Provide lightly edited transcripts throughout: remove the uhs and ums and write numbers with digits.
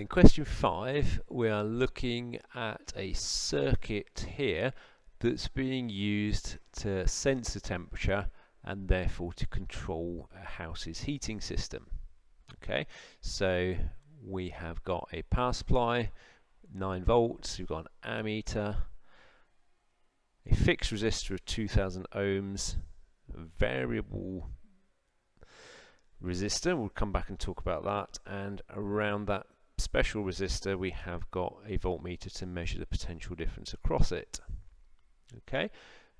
In question 5, we are looking at a circuit here that's being used to sense the temperature and therefore to control a house's heating system. Okay, so we have got a power supply, 9 volts, we've got an ammeter, a fixed resistor of 2000 ohms, a variable resistor, we'll come back and talk about that, and around that special resistor we have got a voltmeter to measure the potential difference across it. Okay,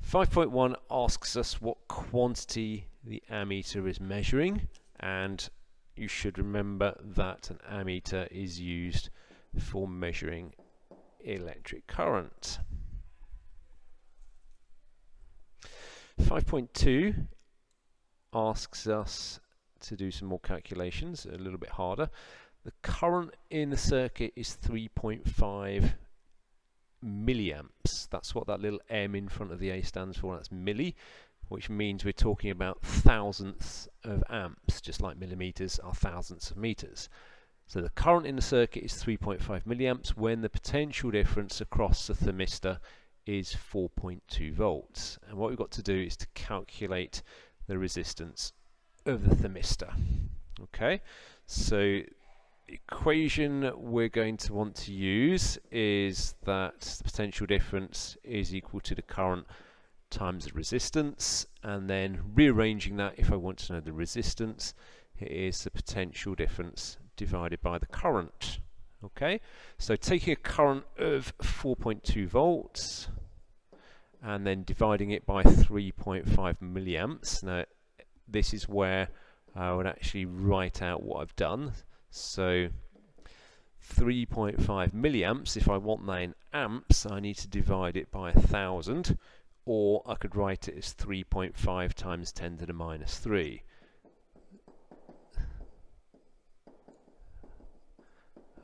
5.1 asks us what quantity the ammeter is measuring, and you should remember that an ammeter is used for measuring electric current. 5.2 asks us to do some more calculations, a little bit harder. The current in the circuit is 3.5 milliamps. That's what that little M in front of the A stands for. That's milli, which means we're talking about thousandths of amps, just like millimeters are thousandths of meters. So the current in the circuit is 3.5 milliamps when the potential difference across the thermistor is 4.2 volts. And what we've got to do is to calculate the resistance of the thermistor. Okay, so the equation we're going to want to use is that the potential difference is equal to the current times the resistance, and then rearranging that, if I want to know the resistance, it is the potential difference divided by the current. Okay, so taking a current of 4.2 volts and then dividing it by 3.5 milliamps. Now this is where I would actually write out what I've done. So 3.5 milliamps, if I want that in amps, I need to divide it by 1000, or I could write it as 3.5 times 10 to the minus 3.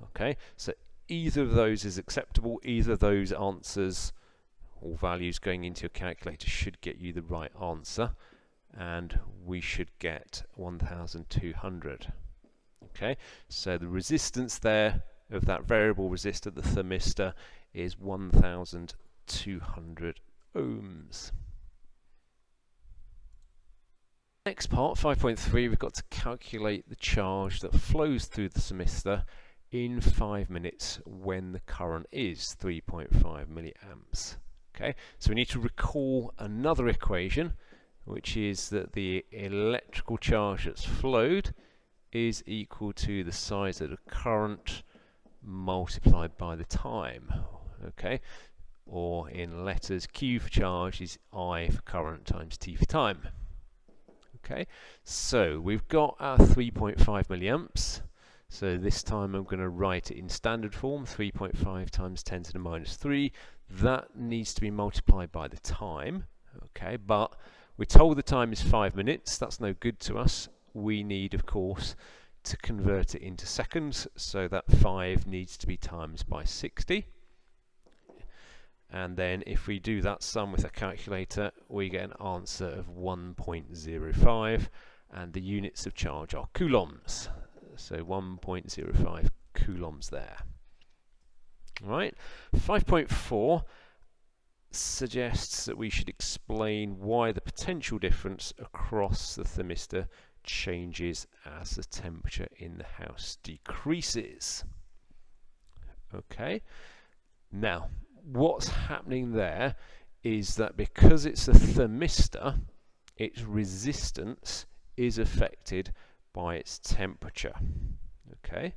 Okay, so either of those is acceptable, either of those answers or values going into your calculator should get you the right answer, and we should get 1200. Okay, so the resistance there of that variable resistor, the thermistor, is 1200 ohms. Next part, 5.3, we've got to calculate the charge that flows through the thermistor in 5 minutes when the current is 3.5 milliamps. Okay, so we need to recall another equation, which is that the electrical charge that's flowed is equal to the size of the current multiplied by the time. Okay, or in letters, Q for charge is I for current times T for time. Okay, so we've got our 3.5 milliamps. So this time I'm going to write it in standard form, 3.5 times 10 to the minus 3. That needs to be multiplied by the time. Okay, but we're told the time is 5 minutes. That's no good to us. We need, of course, to convert it into seconds. So that 5 needs to be times by 60. And then if we do that sum with a calculator, we get an answer of 1.05. And the units of charge are coulombs. So 1.05 coulombs there. Right. 5.4 suggests that we should explain why the potential difference across the thermistor changes as the temperature in the house decreases. Okay. Now, what's happening there is that because it's a thermistor, its resistance is affected by its temperature. Okay,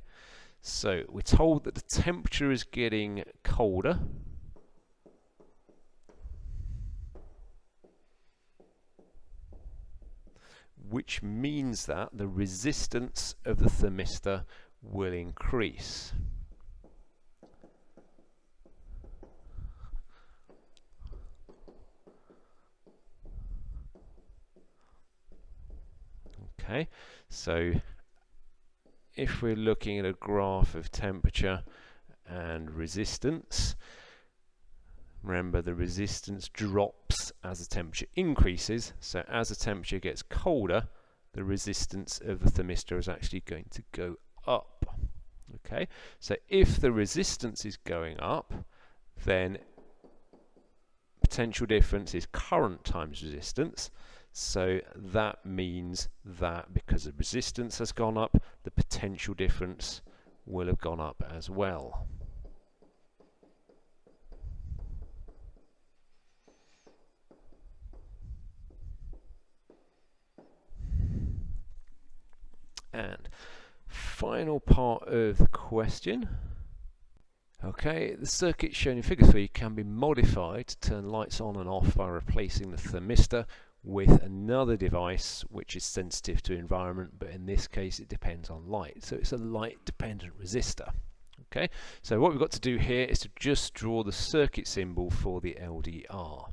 so we're told that the temperature is getting colder, which means that the resistance of the thermistor will increase. Okay, so if we're looking at a graph of temperature and resistance, remember the resistance drops as the temperature increases, so as the temperature gets colder, the resistance of the thermistor is actually going to go up. Okay, so if the resistance is going up, then potential difference is current times resistance. So that means that because the resistance has gone up, the potential difference will have gone up as well. And final part of the question. Okay, the circuit shown in figure 3 can be modified to turn lights on and off by replacing the thermistor with another device which is sensitive to environment, but in this case it depends on light, so it's a light dependent resistor. Okay, so what we've got to do here is to just draw the circuit symbol for the LDR.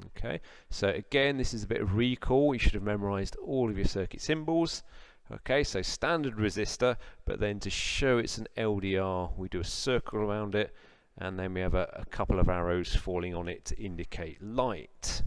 Okay, so again, this is a bit of recall. You should have memorized all of your circuit symbols. Okay, so standard resistor, but then to show it's an LDR, we do a circle around it, and then we have a couple of arrows falling on it to indicate light.